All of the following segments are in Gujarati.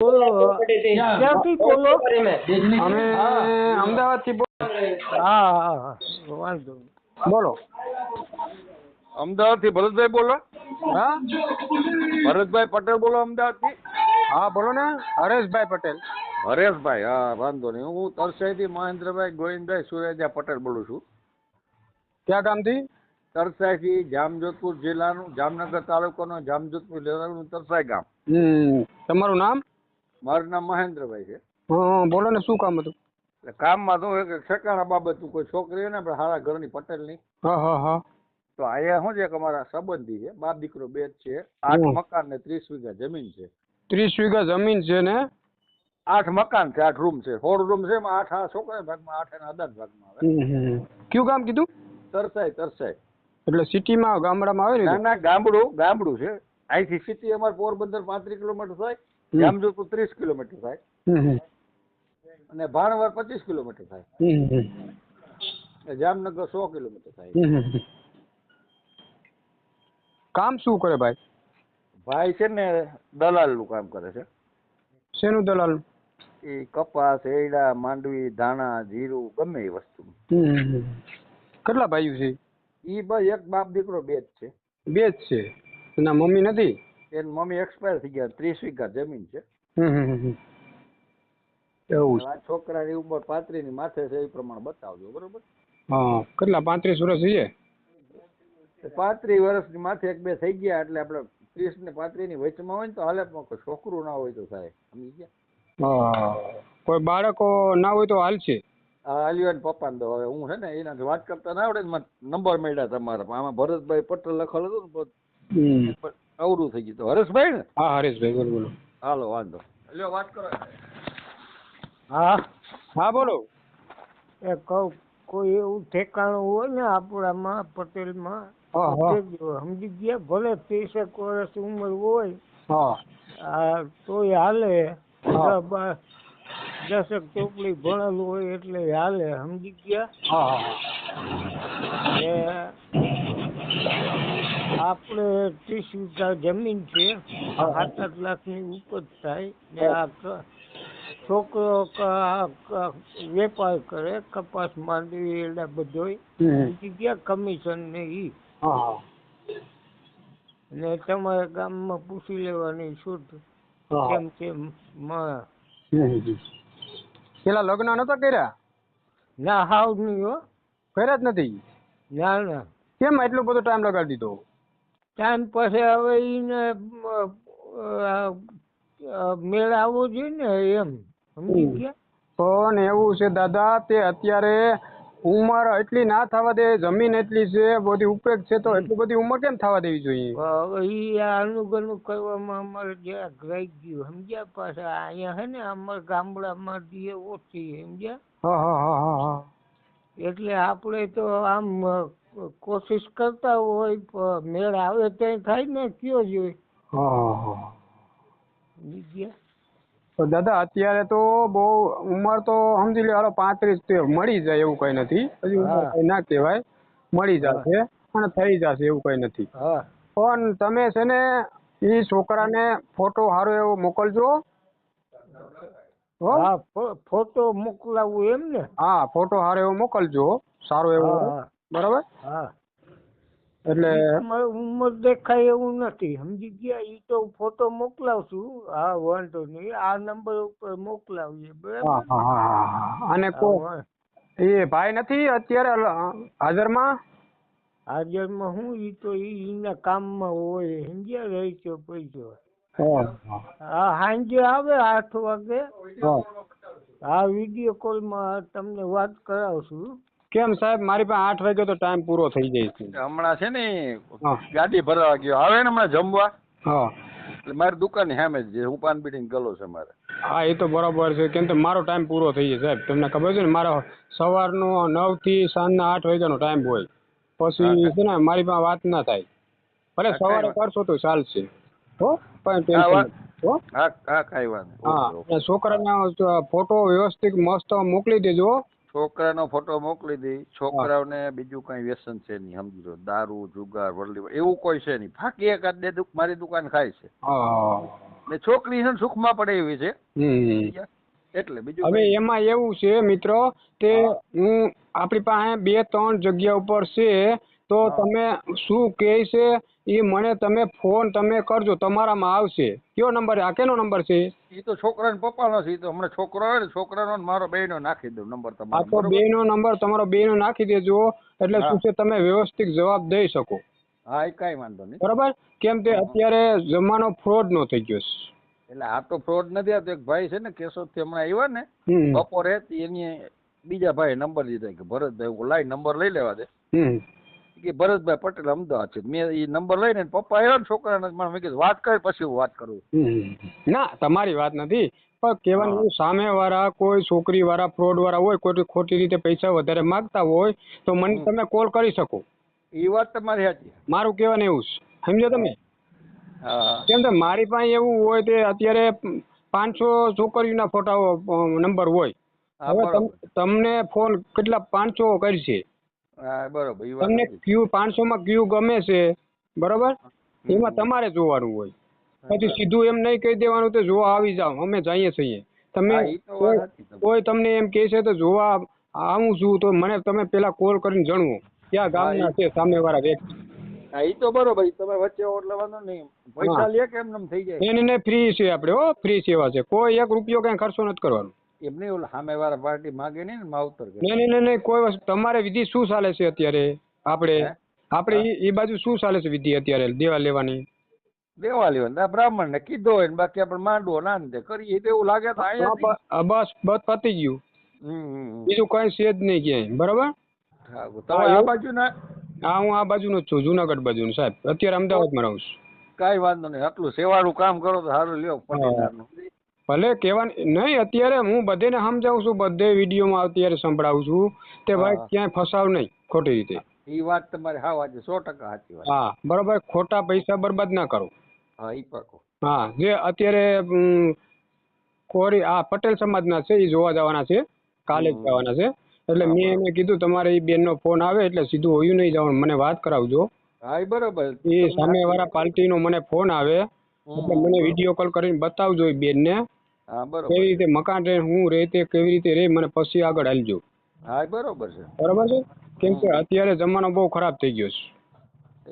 બોલો ક્યાંથી બોલો? અમે અમદાવાદ થી હા હા વાંધો નહીં. બોલો. અમદાવાદ થી ભરતભાઈ બોલો? હા ભરતભાઈ પટેલ બોલો અમદાવાદ થી? હા બોલો ને, હરેશભાઈ પટેલ. હરેશભાઈ, હા વાંધો નહીં. હું તરસાઈ થી મહેન્દ્રભાઈ ગોવિંદભાઈ સુરેજા પટેલ બોલું છું. ક્યાં ગામથી? તરસાઈ થી જામજોધપુર જિલ્લાનું, જામનગર તાલુકાનું, જામજોધપુર જિલ્લાનું તરસાઈ ગામ. તમારું નામ? મારું નામ મહેન્દ્રભાઈ છે. હા બોલો ને, શું કામ હતું? એટલે કામમાં તો એક ઠેકાણા બાબત કોઈ છોકરી હોય ને આપણે સારા ઘરની પટેલની, હા હા હા. તો અહીંયા શું છે કે અમારા સંબંધી છે, બાપ દીકરો બે જ છે. 8 મકાન ને 30 વીઘા જમીન છે. 30 વીઘા જમીન છે ને? 8 મકાન છે, 8 રૂમ છે, 16 રૂમ છે. એમાં 8 આ છોકરા ભાગમાં, 8 એના આદાન ભાગમાં આવે. કયું ગામ કીધું? તરસાઈ. તરસાઈ એટલે સિટીમાં ગામડામાં આવે ના ને? ના, ગામડું છે. અહીંથી સિટી અમારે પોરબંદર 35 કિલોમીટર થાય, જામજોધપુર 30 કિલોમીટર થાય, અને ભાણવર 25 કિલોમીટર થાય, જામનગર 100 કિલોમીટર થાય. કામ શું કરે ભાઈ? ભાઈ છે ને દલાલ નું કામ કરે છે. શેનું દલાલ? એ કપાસ, એડા, માંડવી, ધાણા, જીરું, ગમે એ વસ્તુ. કેટલા ભાઈઓ છે? ઈ બસ એક બાપ દીકરો બે જ છે. બે જ છે? એના મમ્મી નથી? એની મમ્મી એક્સપાયર થઈ ગયા. 30 વીઘા જમીન છે. એવું છે. આ છોકરાની ઉંમર 35 ની માથે છે, એ પ્રમાણે બતાવજો, બરોબર? હા. કેટલા 35 વર્ષ છે? 35 વર્ષની માથે એક બે થઈ ગયા એટલે આપણે 30 ને 35 ની વચમાં હોય ને તો હાલે, પણ કોઈ છોકરું ના હોય તો થાય. સમજી ગયા? હા. કોઈ બાળકો ના હોય તો હાલશે? હા, આલિયો પપ્પા ને. હવે હું છે ને એનાથી વાત કરતા ના આવડે, નંબર મળ્યા તમારા. આમાં ભરતભાઈ પટેલ લખેલું હતું ને, અવરું થઈ ગયું. તો હરેશભાઈ ને? હા હરેશભાઈ બોલો બોલો. હાલો વાંધો. લ્યો વાત કરો. હા હા બોલો. એ કહું, કોઈ એવું ઠેકાણું હોય ને આપણામાં પટેલમાં, હા હા સમજી ગયા? ભલે 30 વર્ષ ઉંમર હોય, હા હા તોય હાલે. હા 10 ચોપડી ભણેલું હોય એટલે હાલે. સમજી ગયા? હા ને આપણે 30 વીઘા જમીન છે, 7-8 લાખની ઉપજ થાય. ને આ છોકરો વેપાર કરે, કપાસ, માંડવી, એડા બધોય. સમજી ગયા? કમિશન ને ઈ. ને તમારા ગામમાં પૂછી લેવાની શુદ્ધ કેમ કેમ. પેલા લગ્ન નતા કર્યા? ના હાવ નહીં હો. કર્યા જ નથી? ના ના. કેમ એટલો બધો ટાઈમ લગાડી દીધો? ટાઈમ પછી હવે એને મેળ આવવો જોઈએ ને, એમ. સમજી ગયા? પણ એવું છે દાદા, તે અત્યારે ઉંમર એટલી ના થવા દે, જમીન એટલી છે, બધી ઉપયોગ છે, તો એટલી બધી ઉંમર કેમ થવા દેવી જોઈએ? હવે ઈ અનુગનું કરવામાં અમારે જરાક રહી ગયું. સમજ્યા? પાછા અહીંયા હે ને અમારા ગામડામાં જે ઓછી. સમજ્યા? હા હા હા હા હા. એટલે આપણે તો આમ કોશિશ કરતા હોય, પણ મેળ આવે ત્યાં થાય ને, કયો જોઈએ. તો દાદા અત્યારે તો બહુ ઉંમર તો સમજી લો, હાલો 35 તે મળી જાય એવું કઈ નથી. હજી ઉંમર કઈ ના કહેવાય, મળી જશે અને થઈ જશે એવું કઈ નથી. પણ તમે છે ને એ છોકરાને ફોટો સારો એવો મોકલજો. હા, ફોટો મોકલાવું એમ ને? હા, ફોટો સારો એવો મોકલજો, સારો એવો. બરાબર? હા. એટલે ઉંમર દેખાય એવું નથી. સમજી ગયા? ઈ તો ફોટો મોકલાવશું. હા વાંધો નહીં, આ નંબર ઉપર મોકલાવીએ. બરાબર? અને એ ભાઈ નથી અત્યારે હાજરમાં? હાજરમાં હું, ઈ તો એના કામમાં હોય. સમજ્યા? રહી છો પૈસો. હા, સાંજે આવે 8 વાગે. હા, વિડીયો કોલમાં તમને વાત કરાવશું. કેમ સાહેબ, મારી પાસે 8 વાગે તો ટાઈમ પૂરો થઈ જાય છે. હમણાં છે ને ગાડી ભરવા ગયો, આવે ને હમણાં જમવા. હા, એટલે મારી દુકાન સામે જ છે, હું પાન બીડીને ગલો છે મારે. હા એ તો બરાબર છે. કેમ કે મારો ટાઈમ પૂરો થઈ જાય સાહેબ, તમને ખબર છે ને, મારો સવારનો 9 થી સાંજના 8 વાગ્યાનો ટાઈમ હોય. પછી છે ને મારી પાસે વાત ના થાય. ભલે સવારે કરશો તો ચાલશે. હો, પણ ટેન્શન હો. હા કાંઈ વાત નહીં. હા, છોકરાના ફોટો વ્યવસ્થિત મસ્ત મોકલી દેજો. છોકરાનો ફોટો મોકલી દઈ. છોકરાઓને બીજું કઈ વ્યસન છે નહીં, સમજી લો. દારૂ, જુગાર, વરલી એવું કોઈ છે નહીં. ફાંકી એકાદ બે મારી દુકાન ખાય છે. ને છોકરી છે ને સુખમાં પડે એવી છે હમ એટલે બીજું હવે કંઈ એમાં એવું છે મિત્રો તે હું આપણી પાસે 2-3 જગ્યા ઉપર છે તો તમે શું કહે છે એ મને તમે ફોન તમે કરજો, તમારામાં આવશે. કયો નંબર? આ કેનો નંબર છે? એ તો છોકરાને પપ્પાનો છે. એ તો હમણાં છોકરો હોય ને છોકરાનો ને મારો બેયનો નાખી દઉં નંબર આ તમારો. તો બેયનો નંબર તમારો બેયનો નાખી દેજો એટલે હા. શું છે તમે વ્યવસ્થિત જવાબ દઈ શકો. હા એ કાંઈ વાંધો નહીં. બરાબર? કેમ કે અત્યારે જમાનો ફ્રોડ નો થઈ ગયો છે. એટલે આ તો ફ્રોડ નથી. આ તો એક ભાઈ છે ને કેશોદથી હમણાં આવ્યા ને હમ બપોરે એની બીજા ભાઈ નંબર દીધા કે ભરતભાઈ લાઈ નંબર લઈ લેવા દે હમ કે ભરતભાઈ પટેલ અમદાવાદ છે. મેં એ નંબર લઈને પપ્પા આવ્યા ને છોકરાને મેં કીધું વાત કરી પછી હું વાત કરું. ના તમારી વાત નથી પણ કહેવાનું એવું સામે વાળા કોઈ છોકરી વાળા ફ્રોડ વાળા હોય કોઈ ખોટી રીતે પૈસા વધારે માંગતા હોય તો મને તમે કોલ કરી શકો. એ વાત તમારી સાચી. મારું કહેવાનું એવું છે, સમજો તમે? હા કેમ કે મારી પાસે એવું હોય તે અત્યારે 500 છોકરીઓના ફોટા નંબર હોય. હા હવે બરોબર. તમને ફોન કેટલા 500 કરશે. હા બરોબર. એ વાત તમને સાચી. ક્યુ 500 માં ક્યુ ગમે છે બરોબર, એમાં તમારે જોવાનું હોય. પછી સીધું એમ નહીં કહી દેવાનું તો જોવા આવી જાવ અમે જઈએ છીએ. તમે હા એ તો વાત સાચી તમારી. કોઈ તમને એમ કહે છે તો જોવા આવું છું તો મને તમે પેલા કોલ કરીને જણાવો ક્યાં ગામના છે સામેવાળા વ્યક્તિ. હા એ તો બરોબર. તમે વચ્ચે હો એટલે વાંધો નહીં. પૈસા લે કે એમ થઈ જાય? એને ફ્રી છે આપણે હો, ફ્રી સેવા છે. કોઈ 1 રૂપિયો કઈ ખર્ચો નથી કરવાનો. એમ નહીં ઓલા સામે વાળા પાર્ટી માગે નહીં ને માવતર કરે. નહીં કોઈ વસ્તુ. તમારે વિધિ શું ચાલે છે અત્યારે? આપણે એ બાજુ શું ચાલે છે વિધિ અત્યારે દેવા લેવાની? દેવા લેવા બ્રાહ્મણ ને કીધો હોય ને બાકી આપણે માંડવો ના ને તે કરીએ તો એવું લાગે તો અહીંયા બસ પતી ગયું. બીજું કઈ છે જ નહીં ક્યાંય. બરાબર? તમે આ બાજુ ના? હા હું આ બાજુનો જ છું, જુનાગઢ બાજુનો સાહેબ. અત્યારે અમદાવાદમાં રહું છું. કાંઈ વાંધો નહીં. આટલું સેવાળું કામ કરો તો સારું લ્યો. ભલે કહેવાનું નહીં. અત્યારે હું બધેને સમજાવું છું, બધે વિડીયોમાં અત્યારે સંભળાવું છું તે ભાઈ ક્યાંય ફસાવ નહીં ખોટી રીતે. એ વાત તમારી હા વાત 100% સાચી વાત. હા બરાબર. ખોટા પૈસા બરબાદ ના કરો. હા એ પાકો. હા જે અત્યારે કોરી આ પટેલ સમાજના છે એ જોવા જવાના છે, કાલે જ જવાના છે. એટલે મેં એને કીધું તમારે એ બેનનો ફોન આવે એટલે સીધું હોયું નહીં જવાનું, મને વાત કરાવજો. હા એ બરોબર. એ સામેવાળા પાર્ટીનો મને ફોન આવે એટલે મને વિડીયો કોલ કરીને બતાવજો એ બેનને. હા બરોબર. કેવી રીતે મકાન રહે, હું રહે તે કેવી રીતે રહે, મને પછી આગળ હાલજો. હા બરોબર છે. બરાબર છે? કેમ કે અત્યારે જમાનો બહુ ખરાબ થઈ ગયો છે.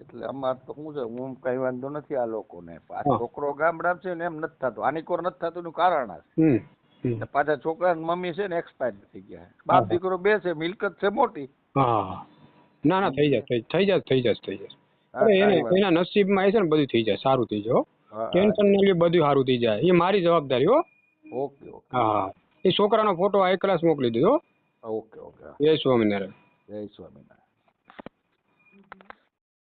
એટલે અમાર તો શું છે, હું કઈ વાંધો નથી આ લોકોને. આ છોકરો ગામડા છે ને એમ નથી થતું. આની કોર નથી થતું એનું કારણ આ છે. પાછા છોકરાની મમ્મી છે ને એક્સપાયર થઈ ગયા. બાપ દીકરો બે છે, મિલકત છે મોટી. હા ના થઈ જશે. અરે એના નસીબમાં એ છે ને બધું થઈ જાય, સારું થઈ જાય. ટેન્શન ન લે, બધું સારું થઈ જાય. એ મારી જવાબદારી હો. Okay okay. હા એ છોકરાનો ફોટો આ ક્લાસ મોકલી દીધો. Okay okay. જય સ્વામિનારાયણ. જય સ્વામિનારાયણ.